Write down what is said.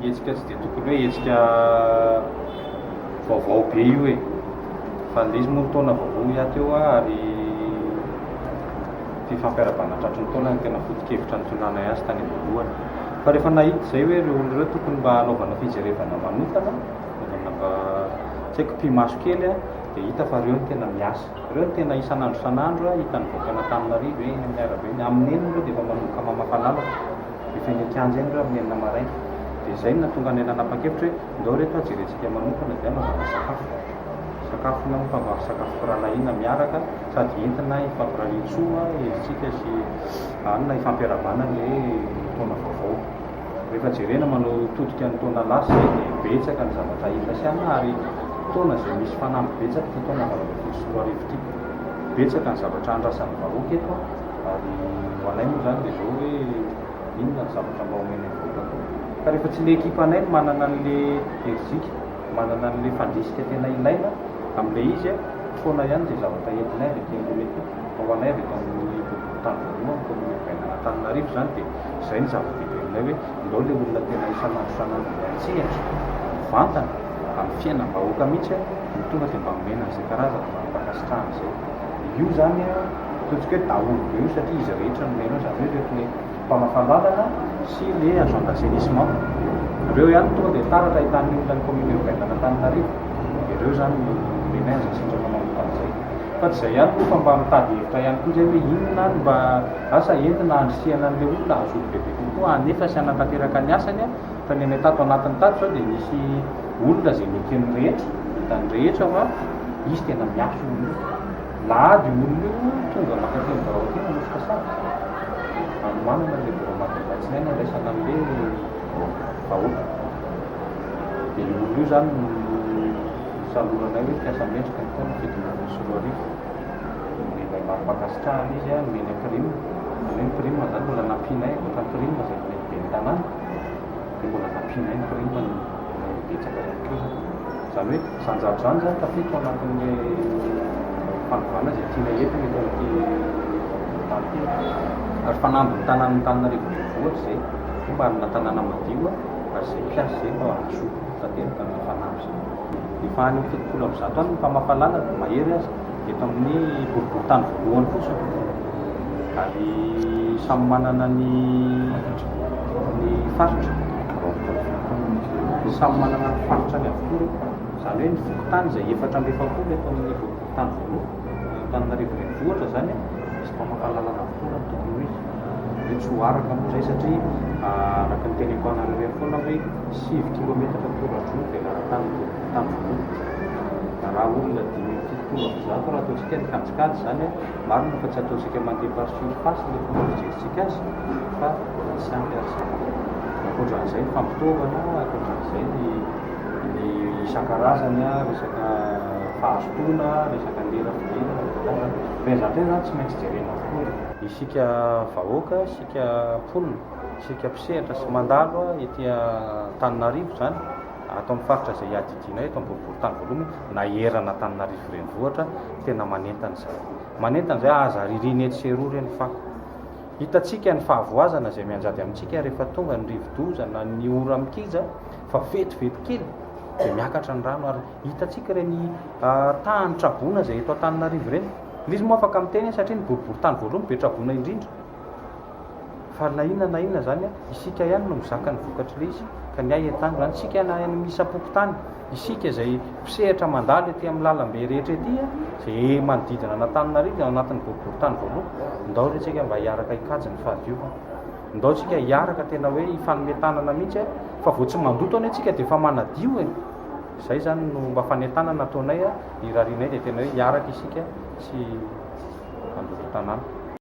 Hetsika tsy dia tokony hoe hetsika vaovao be io hoe fa le izy moa taona vaovao iateo ary fifampiarabana tratry ny taona ny tena foto-kevitra ny tonana azy tany voalohany. Fa rehefa nahita zay hoe reo olona ireo tokony mba hanaovana fijerevana manokana, anaovana mba tsy haiko mpimaso kely a, dia hita fa reo ny tena miasa, reo ny tena isan'andro hitany voakana Taminarivo eny amin'ny arabe eny. Amin'ny eniny reo dia efa manomboka Mpamafa Lalana efa eny an-kianja eny reo amin'ny enina maraina. Dia izay no natonga ny nanapa-kevitra hoe ndao reto ajerentsika manokana dia anaovana sakafo na mifangaro sakafo-pirahalahiana miaraka sady entina hifampirahitsoa herisika sy anona hifampiarabana le taona vaovao. Rehefa jerena manao todika ny taona lasa dia betsaka ny zavatra hita sy ana ary taona izay misy fanampy betsaka ty taona valovalo sy roa arivo ty. Betsaka ny zavatra andrasan'ny vahoaka eto ary ho anay moa zany dia zao hoe inona ny zavatra mba omena ny vahoaka. Ka rehefa tsy le ekipa anay no manana an'le herizika, manana an'le fandrisika tena ilaina amin'le izy a, foana ihany zay zavatra entinay avy aty ambony aty. Ao anay avy ato amin'ny Boriboritany Voalohany commune fiainana Taminarivo zany dia izay ny zava-dehibe aminay hoe ndao le olona tena isan'andro miantsehatra, vantana amin'ny fiainam-bahoaka mihitsy ny tonga dia mba omena an'izay karazana mba hampakasitrahana izay. Io zany a ataontsika hoe daholo be io satria izy rehetra no omena zany hoe rehefa le Mpamafa Lalana sy le agent d'assainissement. Reo ihany tonga dia taratra ahitan'ny olona ny commune fiainana Taminarivo. Ireo zany omena an'izay sindraka manokana izay. Fa tsy izay ihany koa fa mba mitady hevitra ihany koa zay hoe inona ny mba asa entina andrisihana an'le olona azoto bebe kokoa anefa sy hanatanteraka ny asany a. Fa ny anay tato anatin'ny tato zao dia misy olona izay mekeny rehetra, hitany rehetra fa izy tena miaso olona io. Lahady olona io tonga makateny vahoaka eny mosika sara. Anomanana le Boriboritany andraisana an'le vahoaka. Dia io olona io zany saloranay hoe mpiasa mendrika ny taona fidinana sy roa arivo. Mba maro-pakasitrahana izy a nomena prime. Ny prime zany mbola nampianay ohatran'ny prime izay lehibe ny tanàna dia mbola nampianay ny prime ny betsaka ihany koa zany. Zany hoe zanjary zany zany tafiditra ao anatin'le fanovana izay tianay entiny eto amin'ity tany ity. Ary fanamby ny tanàna ny Taminarivo voalohany izay mba hanana tanàna madio ary izay mpiasa izay mba hahazo tanteraka ny fanamby izay. Efa any amin'ny fitopolo amin'ny zato any ny Mpamafa Lalana dia mahery azy eto amin'ny Boriboritany Voalohany fotsiny. Ary samy manana ny faritra, samy manana ny faritra ny avokoa. Zany hoe ny fokontany izay 450 eto amin'ny Boriboritany Voalohany Taminarivo renivohitra zany misy Mpamafa Lalana avokoa ny tokony hoe hoe tsy ho araka moa izay satria araka ny teneko anareo foana hoe 7 kilometatra tora-droa dia laratany Boriboritany Voalohany. Raha olona 570 raha ataontsika ny kajikajy zany marina fa tsy ataontsika mandeha par surface le fomba fijeritsika azy fa tsy ampy azy. Ankoatran'izay ny fampitaovana, ankoatran'izay ny isan-karazany resaka fahazotoana, resaka lera fidirana. Rehetra zany tsy maintsy jerena avokoa. Isika vahoaka, isika mponina, isika mpisehatra sy mandalo ety Taminarivo zany atao amin'ny faritra izay adidinay eto amin'ny Boriboritany Voalohany na erana Taminarivo renivohitra tena manentana izay. Manentana izay aza ririny eto sy eroa reny fa hitatsika ny fahavoazana izay mianjady amintsika rehefa tonga ny rivodozana ny ora mikija fa vetivety kely dia miakatra ny rano ary hitatsika reny tany-trabona izay eto Taminarivo reny. Izy moa afaka miteny satria ny Boriboritany Voalohany be trabona indrindra. Fa na inona zany isika ihany no mizaka ny vokatry izy ka ny ahitany zany isika na any misapokotany isika izay mpisehatra mandalo ety amin'ny lalambe rehetra ety izay manodidina na Taminarivo ao anatin'ny Boriboritany Voalohany ndao retsika mba hiaraka hikajy ny fahadiovana. Ndao tsika hiaraka tena hoe hifanometanana mihitsy fa vao tsy mandoto any antsika dia efa manadio e. Izay zany no mba fanentanana nataonay irarianay dia tena hoe hiaraka isika sy mandoto tanàna.